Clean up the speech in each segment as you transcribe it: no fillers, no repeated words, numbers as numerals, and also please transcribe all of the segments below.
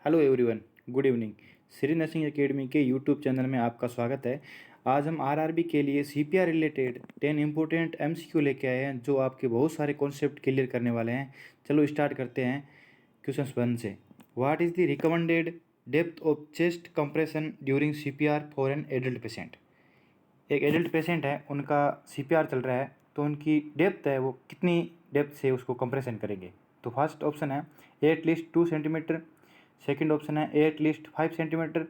Hello everyone, good evening. Shri nursing academy के YouTube channel में आपका स्वागत है। आज हम आरआरबी के लिए सीपीआर रिलेटेड 10 इम्पोर्टेंट एमसीक्यू लेके आए हैं जो आपके बहुत सारे कॉन्सेप्ट क्लियर करने वाले हैं। चलो स्टार्ट करते हैं क्वेश्चन 1 से। What is the recommended depth of chest compression during CPR for an adult patient. एक एडल्ट पेशेंट है, उनका सीपीआर चल रहा है, तो उनकी डेप्थ है वो कितनी डेप्थ से उसको कंप्रेशन करेंगे। तो फर्स्ट ऑप्शन है एटलीस्ट 2 सेंटीमीटर, सेकंड ऑप्शन है एटलीस्ट 5 सेंटीमीटर,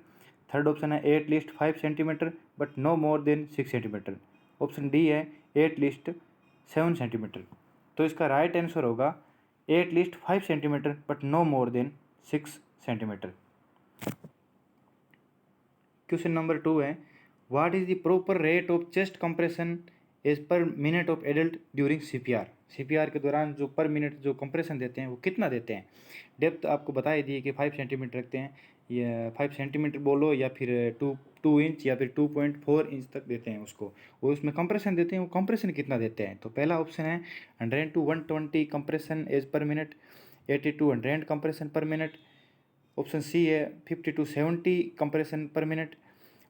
थर्ड ऑप्शन है at least 5 centimetre but no more than 6 centimetre, option D है एटलीस्ट 7 सेंटीमीटर। तो इसका राइट आंसर होगा at least 5 centimetre but no more than 6 centimetre. Question number 2 है what is the proper rate of chest compression as per minute of adult during CPR. CPR के दौरान जो पर minute जो कंप्रेशन देते हैं वो कितना देते हैं। डेप्थ आपको बता ही दी है कि 5 सेंटीमीटर रखते हैं, या 5 सेंटीमीटर बोलो या फिर 2 इंच या फिर 2.4 इंच तक देते हैं उसको। वो उसमें कंप्रेशन देते हैं, वो कंप्रेशन कितना देते हैं। तो पहला ऑप्शन है 100 to 120 compression as per minute, 80 to 100 compression per minute, option C है 50 to 70 compression per minute,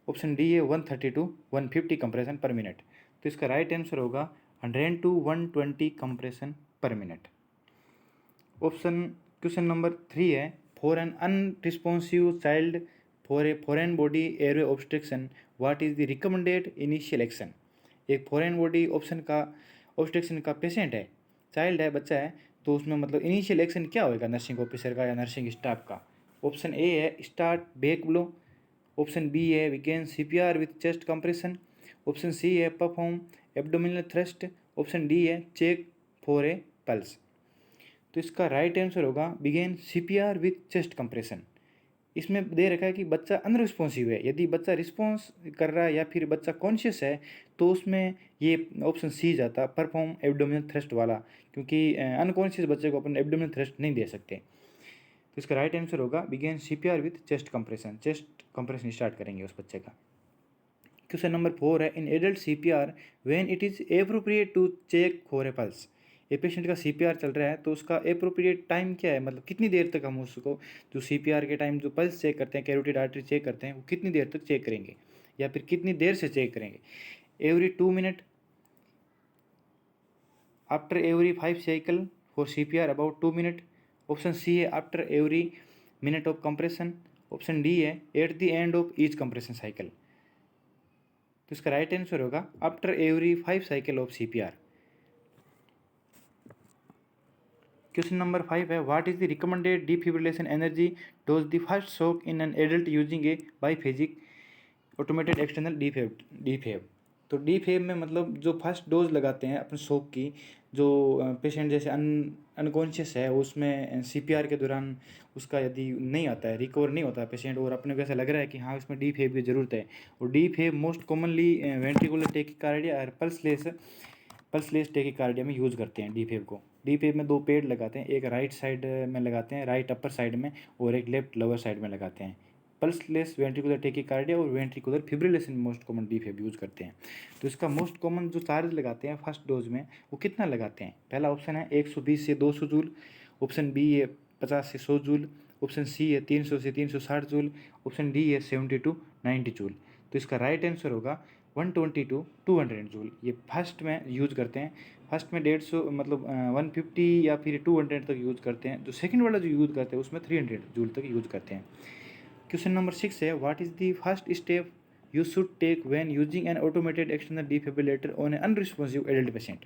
option D है 130 to 150 कंप्रेशन पर मिनट। तो इसका राइट आंसर होगा 100 to 120 compression per minute. Option question number 3 है for an unresponsive child for a foreign body airway obstruction what is the recommended initial action. एक foreign body obstruction का patient है, child है, बच्चा है, तो उसमें मतलब इनिशियल एक्शन क्या होगा नर्सिंग ऑफिसर का या नर्सिंग स्टाफ का। ऑप्शन ए है start back blow, option B है begin CPR with chest compression, option C है perform abdominal thrust, option D है चेक फॉर ए पल्स। तो इसका राइट आंसर होगा begin CPR with chest compression. इसमें दे रखा है कि बच्चा अनरिस्पॉन्सिव है, यदि बच्चा रिस्पॉन्स कर रहा है या फिर बच्चा कॉन्शियस है तो उसमें ये ऑप्शन सी जाता परफॉर्म एब्डोमिनल थ्रस्ट वाला, क्योंकि अनकॉन्शियस बच्चे को अपन एब्डोमिनल थ्रस्ट नहीं दे सकते। तो इसका राइट आंसर होगा begin CPR with chest compression, chest compression start करेंगे उस बच्चे का। क्वेश्चन नंबर 4 है in adult CPR when it is appropriate to check for a pulse. A patient का सीपीआर चल रहा है तो उसका एप्रोप्रिएट टाइम क्या है, मतलब कितनी देर तक हम उसको जो सीपीआर के टाइम जो पल्स चेक करते हैं, कैरोटिड आर्टरी चेक करते हैं, वो कितनी देर तक चेक करेंगे या फिर कितनी देर से चेक करेंगे। Every 2 minute, after every 5 cycle for CPR about 2 minute, option C है after every minute of compression, option D है at the end of each compression cycle. तो इसका राइट आंसर होगा after every 5 cycle of CPR. Question number 5 है what is the recommended defibrillation energy dose the first shock in an adult using a biphasic automated external defib. तो डीफेब में मतलब जो first dose लगाते हैं अपने शॉक की, जो पेशेंट जैसे अनकॉन्शियस है उसमें सीपीआर के दौरान उसका यदि नहीं आता है, रिकवर नहीं होता है पेशेंट और अपने को ऐसा लग रहा है कि हाँ इसमें डीफेब की ज़रूरत है, और डीफेब मोस्ट कॉमनली वेंट्रिकुलर टेकिकार्डिया और पल्सलेस टेकिकार्डिया में यूज़ करते हैं डीफेब को। डीफेब में 2 पेड़ लगाते हैं, एक राइट साइड में लगाते हैं, राइट अपर साइड में, और एक लेफ्ट लोअर साइड में लगाते हैं। पल्सलेस वेंट्रिकुलर टेकिकार्डिया और ventricular fibrillation most common defib use करते हैं। तो इसका मोस्ट कॉमन जो चार्ज लगाते हैं फर्स्ट डोज में वो कितना लगाते हैं। पहला ऑप्शन है 120 से 200 जूल, ऑप्शन बी है 50 से 100 जूल, ऑप्शन सी है 300 से 360 जूल, ऑप्शन डी है 70 to 90 जूल। तो इसका राइट आंसर होगा 120 to 200 जूल। ये फर्स्ट में यूज़ करते हैं, फर्स्ट में 150 मतलब 150 या फिर 200 तक यूज़ करते हैं। जो सेकंड वाला जो यूज़ करते हैं उसमें 300 जूल तक यूज़ करते हैं। क्वेश्चन नंबर 6 है what is the first step you should take when using an automated external defibrillator on a unresponsive adult patient.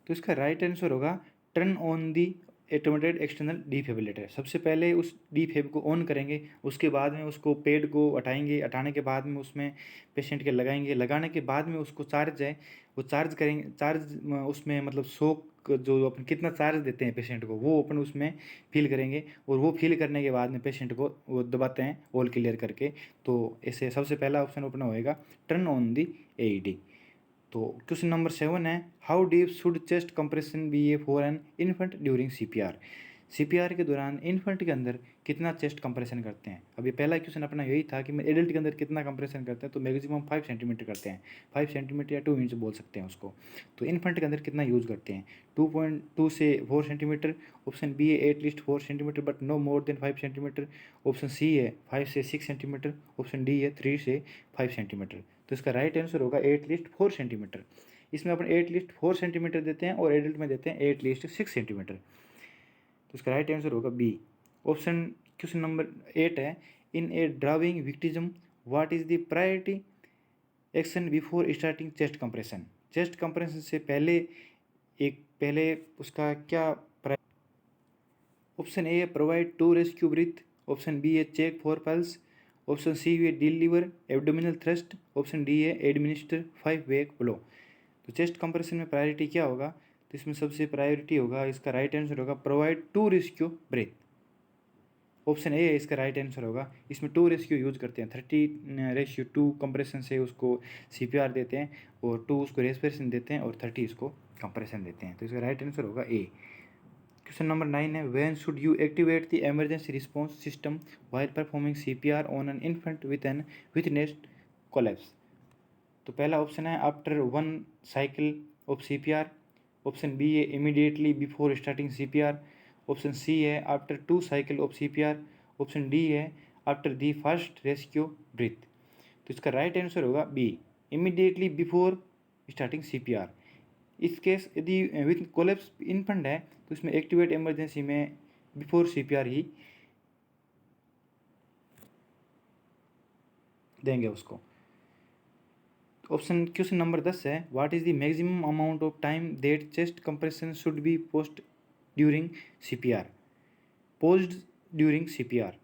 तो इसका राइट आंसर होगा turn on the automated external defibrillator. सबसे पहले उस डिफिब को ऑन करेंगे, उसके बाद में उसको पेड को हटाएंगे, हटाने के बाद में उसमें पेशेंट के लगाएंगे, लगाने के बाद में उसको चार्ज है वो चार्ज करेंगे, चार्ज उसमें मतलब शॉक जो अपन कितना चार्ज देते हैं पेशेंट को वो अपन उसमें फील करेंगे, और वो फील करने के बाद में पेशेंट को वो दबाते हैं ऑल क्लियर करके। तो ऐसे सबसे पहला ऑप्शन ओपन होएगा टर्न ऑन दी एईडी। तो क्वेश्चन नंबर 7 है how deep should chest compression be a for an infant during CPR. CPR के दौरान इन्फेंट के अंदर कितना चेस्ट कंप्रेशन करते हैं। अभी पहला क्वेश्चन अपना यही था कि मैं एडल्ट के अंदर कितना कंप्रेशन करते हैं, तो मैक्सिमम 5 सेंटीमीटर करते हैं, 5 सेंटीमीटर या 2 इंच बोल सकते हैं उसको। तो इन्फेंट के अंदर कितना यूज़ करते हैं, 2.2 से 4 सेंटीमीटर। ऑप्शन बी है at least 4 centimetre but no more than 5 centimetre. Option C है 5 से 6 सेंटीमीटर। ऑप्शन डी है 3 से 5 सेंटीमीटर। तो इसका राइट आंसर होगा एटलीस्ट 4 सेंटीमीटर। इसमें अपन एटलीस्ट 4 सेंटीमीटर देते हैं और एडल्ट में देते हैं एटलीस्ट 6 सेंटीमीटर। तो इसका राइट आंसर होगा बी। ऑप्शन क्वेश्चन नंबर 8 है, in a drowning victim what is the priority action before starting chest compression. Chest compression से पहले उसका क्या। ऑप्शन ए है provide to rescue breath. Option B है check for pulse. Option C है deliver abdominal thrust. Option D है administer 5 back blow. तो chest compression में प्रायोरिटी क्या होगा, तो इसमें सबसे प्रायोरिटी होगा, इसका राइट आंसर होगा provide to rescue breath. Option A है इसका राइट आंसर होगा। इसमें 2 रेस्क्यू यूज करते हैं, 30:2 कंप्रेशन से उसको सीपीआर देते हैं और 2 उसको रेस्पिरेशन देते हैं और 30 इसको कंप्रेशन देते हैं। तो इसका राइट आंसर होगा ए। क्वेश्चन नंबर 9 है, when should you activate the emergency response system while performing CPR on an infant with an witnessed collapse. तो पहला ऑप्शन है after 1 cycle of CPR. Option B है immediately before starting CPR. Option C है after 2 cycle of CPR. Option D है after the first rescue breath. तो इसका right answer होगा B, immediately before starting CPR. इस case यदि with collapse infant है तो इसमें एक्टिवेट इमरजेंसी में बिफोर सीपीआर ही देंगे उसको। ऑप्शन क्वेश्चन नंबर 10 है, what is the maximum amount of time that chest compression should be post during CPR. Posed during CPR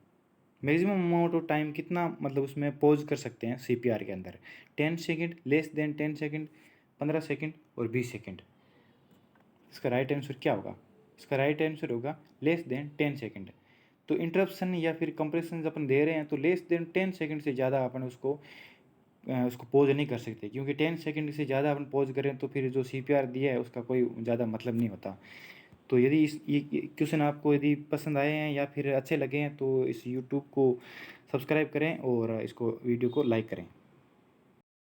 maximum amount of time कितना, मतलब उसमें पॉज कर सकते हैं सीपीआर के अंदर। 10 second, less than 10 second, 15 second और 20 सेकेंड। इसका राइट आंसर क्या होगा, इसका राइट आंसर होगा लेस देन 10 सेकेंड। तो इंटरप्शन या फिर कंप्रेशन अपन दे रहे हैं तो लेस देन 10 सेकेंड से ज़्यादा अपन उसको पॉज नहीं कर सकते, क्योंकि 10 सेकेंड से ज़्यादा अपन पॉज करें तो फिर जो सीपीआर दिया है उसका कोई ज़्यादा मतलब नहीं होता। तो यदि ये क्वेश्चन आपको यदि पसंद आए हैं या फिर अच्छे लगे हैं तो इस यूट्यूब को सब्सक्राइब करें और इसको वीडियो को लाइक करें।